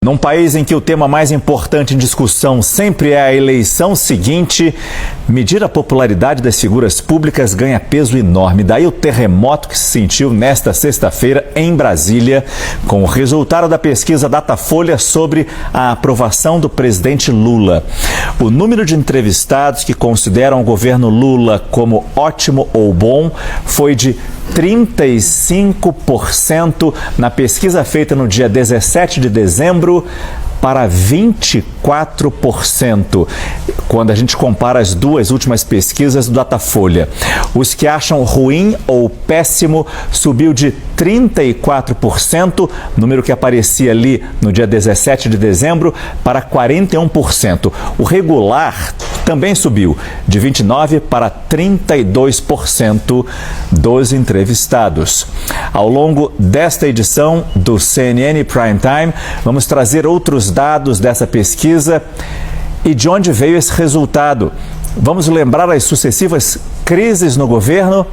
Num país em que o tema mais importante em discussão sempre é a eleição seguinte, medir a popularidade das figuras públicas ganha peso enorme. Daí o terremoto que se sentiu nesta sexta-feira em Brasília, com o resultado da pesquisa Datafolha sobre a aprovação do presidente Lula. O número de entrevistados que consideram o governo Lula como ótimo ou bom foi de 35% na pesquisa feita no dia 17 de dezembro para 24%, quando a gente compara as duas últimas pesquisas do Datafolha. Os que acham ruim ou péssimo subiu de 34%, número que aparecia ali no dia 17 de dezembro, para 41%. O regular também subiu de 29% para 32% dos entrevistados. Ao longo desta edição do CNN Prime Time, vamos trazer outros dados dessa pesquisa e de onde veio esse resultado. Vamos lembrar as sucessivas crises no governo,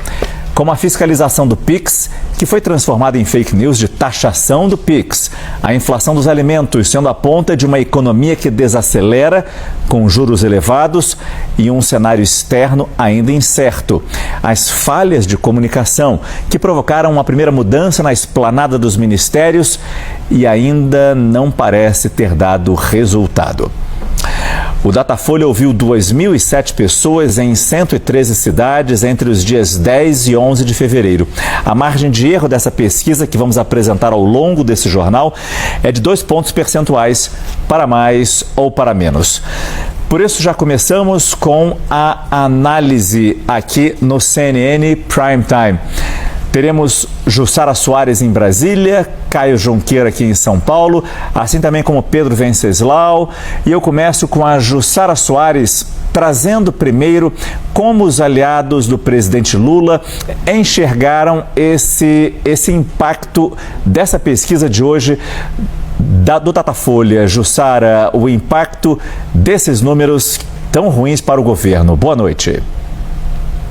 como a fiscalização do PIX, que foi transformada em fake news de taxação do PIX, a inflação dos alimentos sendo a ponta de uma economia que desacelera com juros elevados e um cenário externo ainda incerto, as falhas de comunicação que provocaram uma primeira mudança na esplanada dos ministérios e ainda não parece ter dado resultado. O Datafolha ouviu 2.007 pessoas em 113 cidades entre os dias 10 e 11 de fevereiro. A margem de erro dessa pesquisa, que vamos apresentar ao longo desse jornal, é de 2 pontos percentuais, para mais ou para menos. Por isso, já começamos com a análise aqui no CNN Prime Time. Teremos Jussara Soares em Brasília, Caio Junqueira aqui em São Paulo, assim também como Pedro Venceslau. E eu começo com a Jussara Soares, trazendo primeiro como os aliados do presidente Lula enxergaram esse impacto dessa pesquisa de hoje do Datafolha. Jussara, o impacto desses números tão ruins para o governo. Boa noite.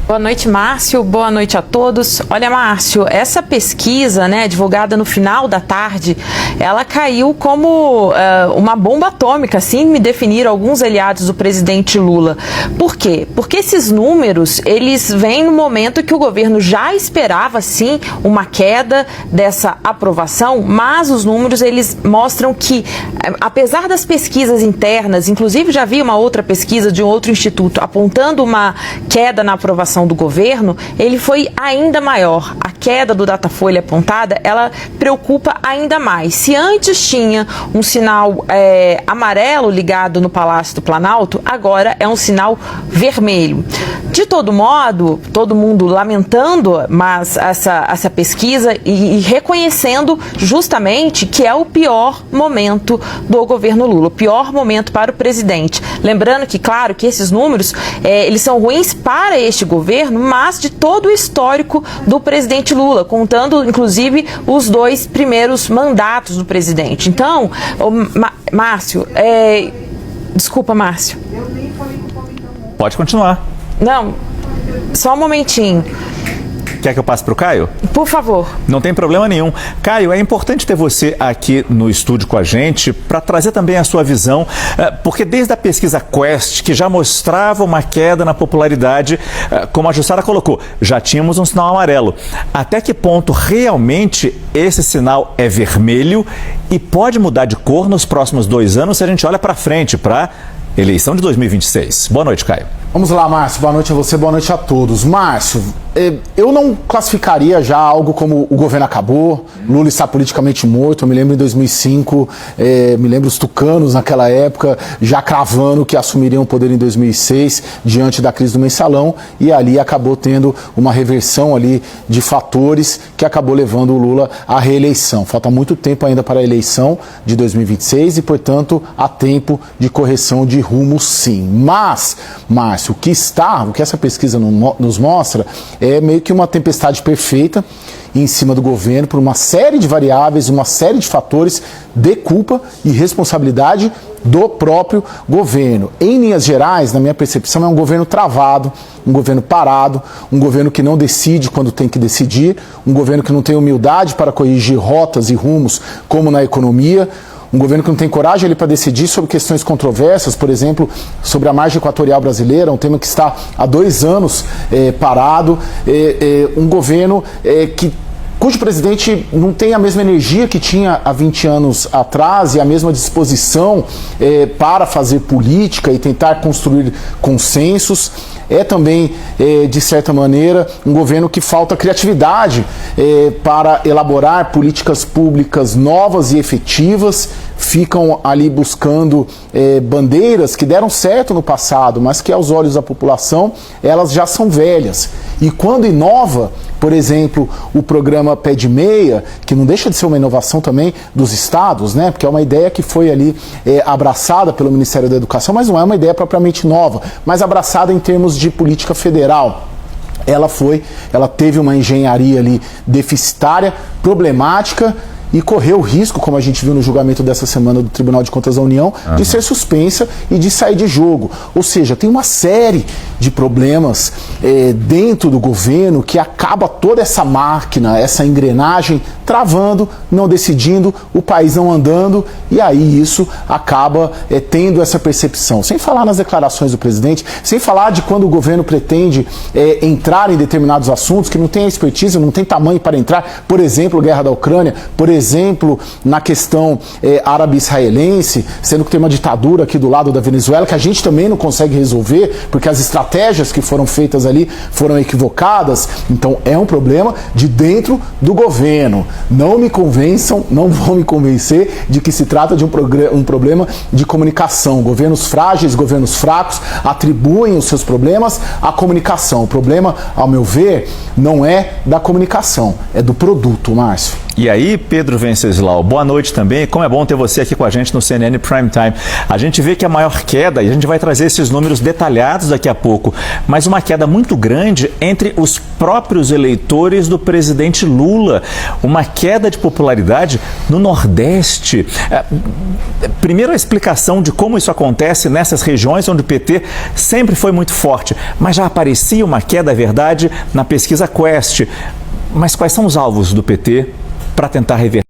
Boa noite, Márcio. Boa noite a todos. Olha, Márcio, essa pesquisa, divulgada no final da tarde, ela caiu como uma bomba atômica, assim me definiram alguns aliados do presidente Lula. Por quê? Porque esses números, eles vêm no momento que o governo já esperava, sim, uma queda dessa aprovação, mas os números, eles mostram que, apesar das pesquisas internas, inclusive já vi uma outra pesquisa de um outro instituto apontando uma queda na aprovação do governo, ele foi ainda maior. A queda do Datafolha apontada, ela preocupa ainda mais. Se antes tinha um sinal amarelo ligado no Palácio do Planalto, agora é um sinal vermelho. De todo modo, todo mundo lamentando mas essa pesquisa e reconhecendo justamente que é o pior momento do governo Lula, o pior momento para o presidente. Lembrando que, claro, que esses números, eles são ruins para este governo, mas de todo o histórico do presidente Lula, contando, inclusive, os 2 primeiros mandatos do presidente. Então, Márcio, desculpa, Márcio. Pode continuar. Não, só um momentinho. Quer que eu passe para o Caio? Por favor. Não tem problema nenhum. Caio, é importante ter você aqui no estúdio com a gente para trazer também a sua visão, porque desde a pesquisa Quest, que já mostrava uma queda na popularidade, como a Jussara colocou, já tínhamos um sinal amarelo. Até que ponto realmente esse sinal é vermelho e pode mudar de cor nos próximos 2 anos se a gente olha para frente, para eleição de 2026. Boa noite, Caio. Vamos lá, Márcio. Boa noite a você, boa noite a todos. Márcio, eu não classificaria já algo como o governo acabou, Lula está politicamente morto. Eu me lembro em 2005, me lembro os tucanos naquela época já cravando que assumiriam o poder em 2006 diante da crise do mensalão, e ali acabou tendo uma reversão ali de fatores que acabou levando o Lula à reeleição. Falta muito tempo ainda para a eleição de 2026 e, portanto, há tempo de correção de rumo, sim. Mas, Márcio, o que essa pesquisa nos mostra é meio que uma tempestade perfeita em cima do governo por uma série de variáveis, uma série de fatores de culpa e responsabilidade do próprio governo. Em linhas gerais, na minha percepção, é um governo travado, um governo parado, um governo que não decide quando tem que decidir, um governo que não tem humildade para corrigir rotas e rumos, como na economia, Um governo que não tem coragem para decidir sobre questões controversas, por exemplo, sobre a margem equatorial brasileira, um tema que está há 2 anos parado. Um governo cujo presidente não tem a mesma energia que tinha há 20 anos atrás e a mesma disposição para fazer política e tentar construir consensos. É também, de certa maneira, um governo que falta criatividade para elaborar políticas públicas novas e efetivas. Ficam ali buscando bandeiras que deram certo no passado, mas que aos olhos da população elas já são velhas. E quando inova, por exemplo, o programa Pé de Meia, que não deixa de ser uma inovação também dos estados, né? Porque é uma ideia que foi ali abraçada pelo Ministério da Educação, mas não é uma ideia propriamente nova, mas abraçada em termos de política federal. Ela teve uma engenharia ali deficitária, problemática, e correu o risco, como a gente viu no julgamento dessa semana do Tribunal de Contas da União, de ser suspensa e de sair de jogo. Ou seja, tem uma série de problemas dentro do governo que acaba toda essa máquina, essa engrenagem travando, não decidindo, o país não andando, e aí isso acaba tendo essa percepção. Sem falar nas declarações do presidente, sem falar de quando o governo pretende entrar em determinados assuntos que não tem expertise, não tem tamanho para entrar, por exemplo, guerra da Ucrânia, por exemplo, na questão árabe-israelense, sendo que tem uma ditadura aqui do lado da Venezuela, que a gente também não consegue resolver, porque as estratégias que foram feitas ali foram equivocadas. Então é um problema de dentro do governo. Não me convençam, não vão me convencer de que se trata de um problema de comunicação. Governos frágeis, governos fracos atribuem os seus problemas à comunicação. O problema, ao meu ver, não é da comunicação, é do produto, Márcio. E aí, Pedro Venceslau, boa noite também. Como é bom ter você aqui com a gente no CNN Prime Time. A gente vê que a maior queda, e a gente vai trazer esses números detalhados daqui a pouco, mas uma queda muito grande entre os próprios eleitores do presidente Lula. Uma queda de popularidade no Nordeste. Primeiro, a explicação de como isso acontece nessas regiões onde o PT sempre foi muito forte, mas já aparecia uma queda, é verdade, na pesquisa Quest. Mas quais são os alvos do PT para tentar reverter?